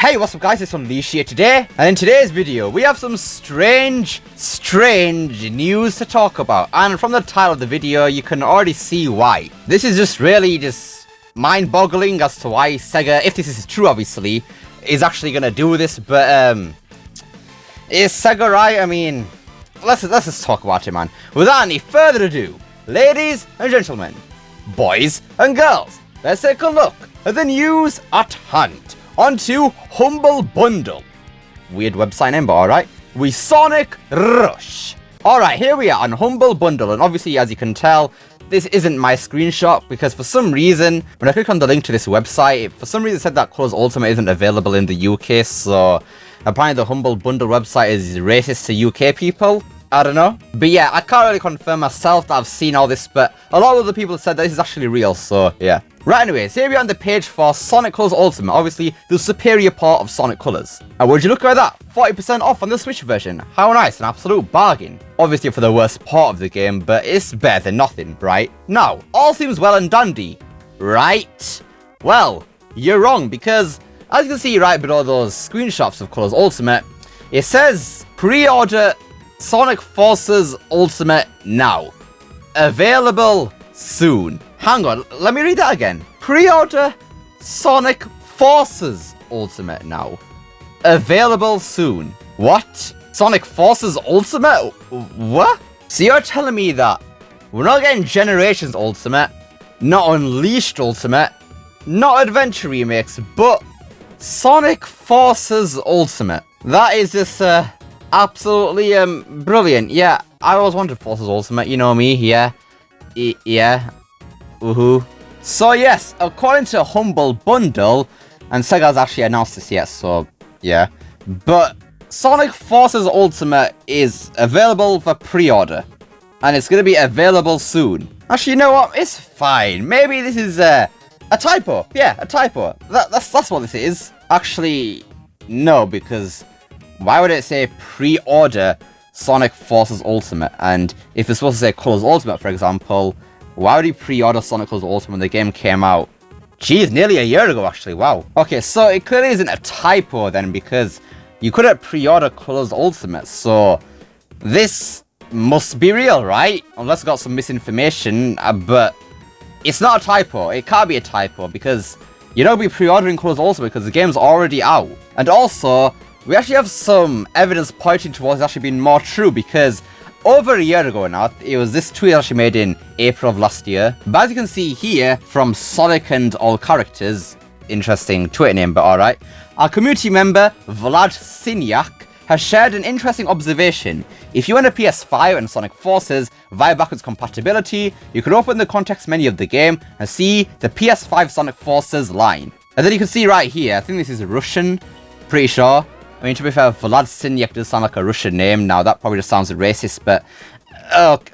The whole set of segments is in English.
Hey, what's up guys, it's Unleash here today, and in today's video we have some strange news to talk about, and from the title of the video you can already see why. This is just really mind-boggling as to why Sega, if this is true obviously, is actually gonna do this, but is Sega right? I mean, let's just talk about it, man. Without any further ado, ladies and gentlemen, boys and girls, let's take a look at the news at hand. Onto Humble Bundle. Weird website name, but alright. We Sonic Rush. Alright, here we are on Humble Bundle, and obviously as you can tell, this isn't my screenshot because for some reason, when I click on the link to this website, for some reason it said that Colors Ultimate isn't available in the UK, so apparently the Humble Bundle website is racist to UK people. I don't know. But yeah, I can't really confirm myself that I've seen all this, but a lot of other people said that this is actually real, so yeah. Right, anyways, here we are on the page for Sonic Colors Ultimate, obviously the superior part of Sonic Colors. And would you look at that? 40% off on the Switch version. How nice, an absolute bargain. Obviously for the worst part of the game, but it's better than nothing, right? Now, all seems well and dandy, right? Well, you're wrong, because as you can see right below those screenshots of Colors Ultimate, it says pre-order Sonic Forces Ultimate now. Available soon. Hang on, let me read that again. Pre-order Sonic Forces Ultimate now. Available soon. What? Sonic Forces Ultimate? What? So you're telling me that we're not getting Generations Ultimate, not Unleashed Ultimate, not Adventure Remakes, but Sonic Forces Ultimate. That is just absolutely brilliant. Yeah, I always wanted Forces Ultimate, you know me, yeah. Yeah. Woohoo. So yes, according to Humble Bundle, and Sega's actually announced this yet, so yeah. But Sonic Forces Ultimate is available for pre-order. And it's going to be available soon. Actually, you know what? It's fine. Maybe this is a typo. Yeah, a typo. That's what this is. Actually, no, because why would it say pre-order Sonic Forces Ultimate? And if it's supposed to say Colors Ultimate, for example, why would you pre-order Sonic Colors Ultimate when the game came out? Geez, nearly a year ago, actually. Wow. Okay, so it clearly isn't a typo then, because you couldn't pre-order Colors Ultimate. So this must be real, right? Unless I got some misinformation, but it's not a typo. It can't be a typo, because you don't be pre-ordering Colors Ultimate because the game's already out. And also, we actually have some evidence pointing towards it actually being more true, because over a year ago now, it was this tweet actually made in April of last year. But as you can see here from Sonic and All Characters, interesting Twitter name, but alright, our community member Vlad Sinyak has shared an interesting observation. If you own a PS5 and Sonic Forces via backwards compatibility, you can open the context menu of the game and see the PS5 Sonic Forces line. And then you can see right here, I think this is Russian, pretty sure. I mean, to be fair, Vlad Sinyak does sound like a Russian name. Now, that probably just sounds racist, but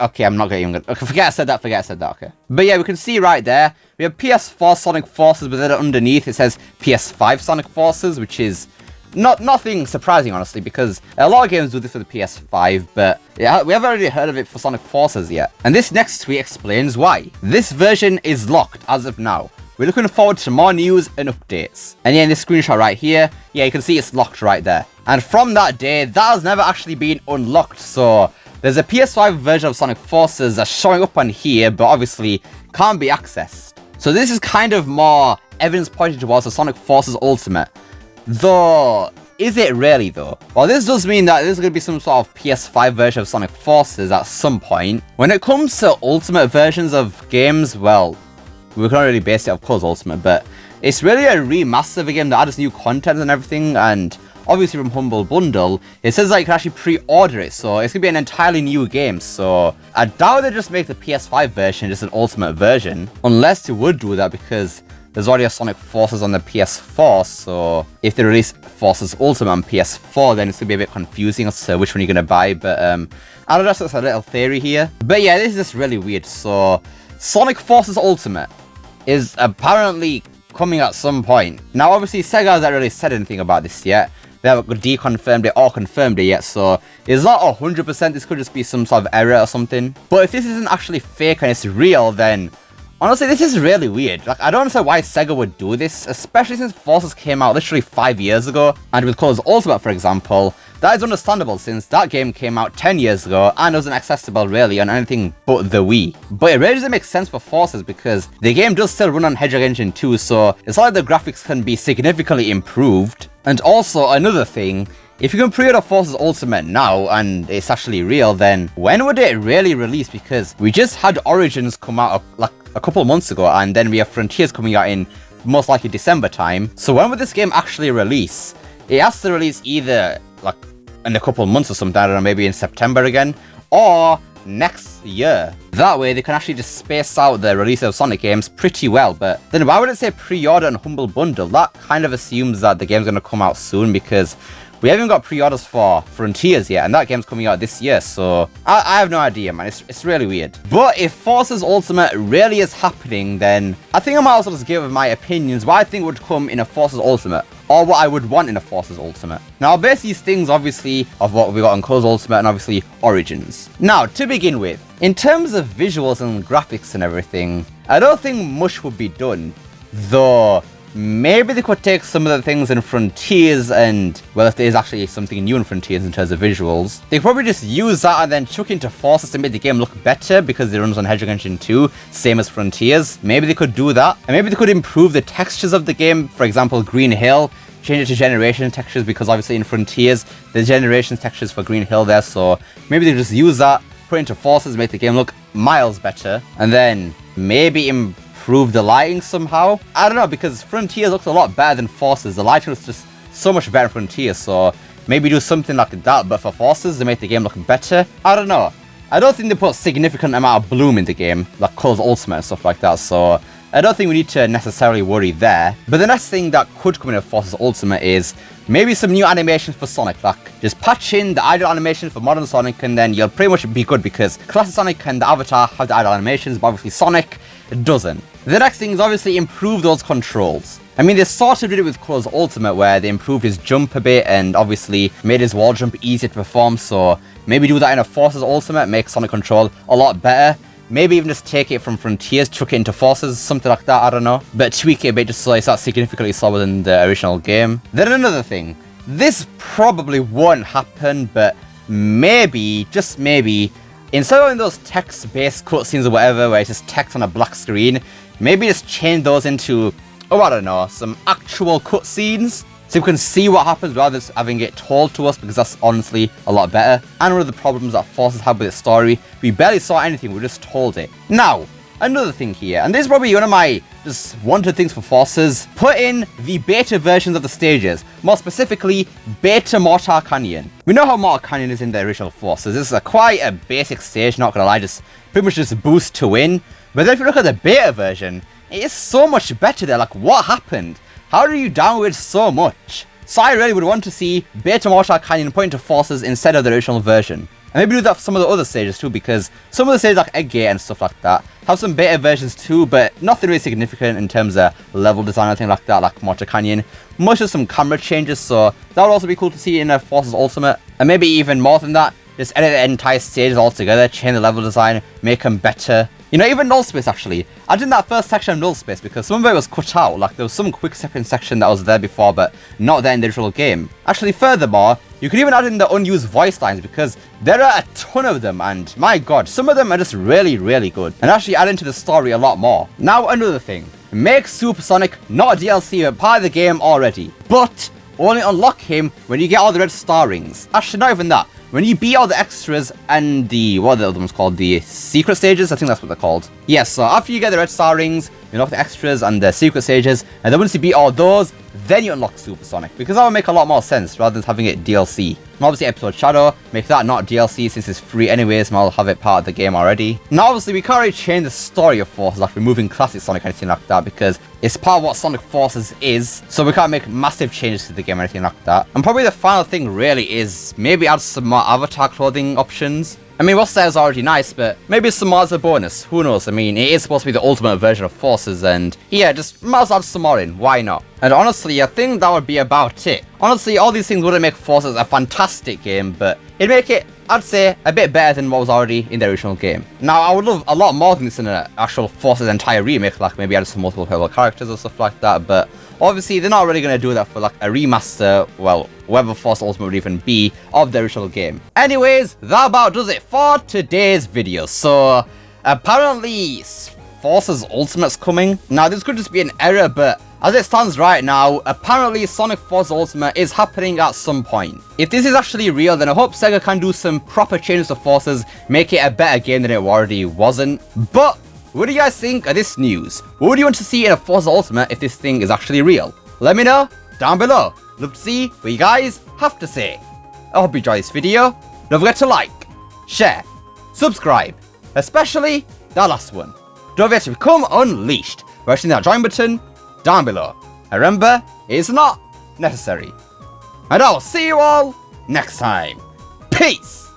okay, I'm not even gonna... Okay, forget I said that, okay. But yeah, we can see right there, we have PS4 Sonic Forces, but then underneath it says PS5 Sonic Forces, which is nothing surprising, honestly, because a lot of games do this for the PS5, but yeah, we haven't really heard of it for Sonic Forces yet. And this next tweet explains why. This version is locked as of now. We're looking forward to more news and updates. And yeah, in this screenshot right here, yeah, you can see it's locked right there. And from that day, that has never actually been unlocked. So there's a PS5 version of Sonic Forces that's showing up on here, but obviously can't be accessed. So this is kind of more evidence pointing towards the Sonic Forces Ultimate. Though, is it really though? Well, this does mean that there's going to be some sort of PS5 version of Sonic Forces at some point. When it comes to Ultimate versions of games, well, we can't really base it off Colors Ultimate, but it's really a remaster of a game that adds new content and everything, and obviously from Humble Bundle, it says that you can actually pre-order it, so it's going to be an entirely new game, so I doubt they just make the PS5 version just an Ultimate version, unless they would do that, because there's already a Sonic Forces on the PS4, so if they release Forces Ultimate on PS4, then it's going to be a bit confusing as to which one you're going to buy, but I don't know, that's a little theory here. But yeah, this is just really weird, so Sonic Forces Ultimate is apparently coming at some point. Now, obviously, Sega hasn't really said anything about this yet. They haven't deconfirmed it or confirmed it yet, so it's not 100%. This could just be some sort of error or something. But if this isn't actually fake and it's real, then Honestly, this is really weird. Like, I don't understand why Sega would do this, especially since Forces came out literally 5 years ago, and with Colors Ultimate, for example, that is understandable since that game came out 10 years ago and wasn't accessible really on anything but the Wii. But it really doesn't make sense for Forces because the game does still run on Hedgehog Engine 2, so it's like the graphics can be significantly improved. And also, another thing, if you can pre-order Forces Ultimate now and it's actually real, then when would it really release? Because we just had Origins come out like a couple months ago, and then we have Frontiers coming out in most likely December time. So when would this game actually release? It has to release either like in a couple months or something, I don't know, maybe in September again, or next year. That way they can actually just space out the release of Sonic games pretty well. But then why would it say pre-order and Humble Bundle? That kind of assumes that the game's going to come out soon, because we haven't got pre-orders for Frontiers yet, and that game's coming out this year, so I have no idea, man. It's really weird. But if Forces Ultimate really is happening, then I think I might also just give my opinions, what I think would come in a Forces Ultimate, or what I would want in a Forces Ultimate. Now, I'll base these things, obviously, of what we got on Colors Ultimate and obviously Origins. Now, to begin with, in terms of visuals and graphics and everything, I don't think much would be done, though maybe they could take some of the things in Frontiers and, well, if there is actually something new in Frontiers in terms of visuals, they could probably just use that and then chuck into Forces to make the game look better because it runs on Hedgehog Engine 2, same as Frontiers. Maybe they could do that. And maybe they could improve the textures of the game. For example, Green Hill, change it to generation textures, because obviously in Frontiers, there's generation textures for Green Hill there, so maybe they just use that, put it into Forces, make the game look miles better, and then maybe improve the lighting somehow. I don't know, because Frontiers looks a lot better than Forces. The lighting looks just so much better in Frontiers, so maybe do something like that, but for Forces to make the game look better. I don't know. I don't think they put significant amount of bloom in the game, like Colors Ultimate and stuff like that, so I don't think we need to necessarily worry there. But the next thing that could come in a Forces Ultimate is maybe some new animations for Sonic. Like, just patch in the idle animation for modern Sonic and then you'll pretty much be good, because classic Sonic and the Avatar have the idle animations, but obviously Sonic doesn't. The next thing is obviously improve those controls. I mean, they sort of did it with Colors Ultimate, where they improved his jump a bit and obviously made his wall jump easier to perform, so maybe do that in a Forces Ultimate, make Sonic control a lot better. Maybe even just take it from Frontiers, chuck it into Forces, something like that, I don't know. But tweak it a bit just so it's not significantly slower than the original game. Then another thing, this probably won't happen, but maybe, just maybe, instead of those text-based cutscenes or whatever, where it's just text on a black screen, maybe just change those into, oh, I don't know, some actual cutscenes, so we can see what happens rather than having it told to us, because that's honestly a lot better. And one of the problems that Forces have with its story, we barely saw anything, we just told it. Now, another thing here, and this is probably one of my just wanted things for Forces, put in the beta versions of the stages, more specifically, Beta Mortar Canyon. We know how Mortar Canyon is in the original Forces. This is quite a basic stage, not gonna lie, just pretty much just boost to win. But then if you look at the beta version, it is so much better there. Like, what happened? How do you downgrade so much? So I really would want to see Beta Mortar Canyon put into Forces instead of the original version. And maybe do that for some of the other stages too, because some of the stages like Egg Gate and stuff like that have some beta versions too, but nothing really significant in terms of level design or anything like that, like Mortar Canyon. Much of some camera changes, so that would also be cool to see in a Forces Ultimate. And maybe even more than that, just edit the entire stages altogether, change the level design, make them better. You know, even null space actually. I did that first section of null space because some of it was cut out. Like, there was some quick second section that was there before, but not there in the original game. Actually, furthermore, you could even add in the unused voice lines, because there are a ton of them, and my god, some of them are just really, really good, and actually add into the story a lot more. Now, another thing. Make Super Sonic not a DLC, but part of the game already. But only unlock him when you get all the red star rings. Actually, not even that. When you beat all the extras and the, what are the other ones called? The secret stages? I think that's what they're called. Yes, so after you get the red star rings, you unlock the extras and the secret stages, and then once you beat all those, then you unlock Super Sonic, because that would make a lot more sense rather than having it DLC. And obviously Episode Shadow, make that not DLC since it's free anyways, and I'll have it part of the game already. Now obviously we can't really change the story of Forces, like removing Classic Sonic or anything like that, because it's part of what Sonic Forces is, so we can't make massive changes to the game or anything like that. And probably the final thing really is maybe add some more avatar clothing options. I mean, what's there is already nice, but maybe some more as a bonus. Who knows? I mean, it is supposed to be the ultimate version of Forces, and yeah, just might as well add some more in. Why not? And honestly, I think that would be about it. Honestly, all these things wouldn't make Forces a fantastic game, but it'd make it, I'd say, a bit better than what was already in the original game. Now, I would love a lot more than this in an actual Forces entire remake, like maybe add some multiple playable characters or stuff like that, but obviously, they're not really going to do that for like a remaster, well, whatever Force Ultimate would even be, of the original game. Anyways, that about does it for today's video. So, apparently, Forces Ultimate's coming. Now, this could just be an error, but as it stands right now, apparently Sonic Forces Ultimate is happening at some point. If this is actually real, then I hope Sega can do some proper changes to Forces, make it a better game than it already wasn't. But what do you guys think of this news? What would you want to see in a Forza Ultimate if this thing is actually real? Let me know down below. Love to see what you guys have to say. I hope you enjoyed this video. Don't forget to like, share, subscribe, especially that last one. Don't forget to become unleashed by pressing that join button down below. And remember, it's not necessary. And I'll see you all next time. Peace!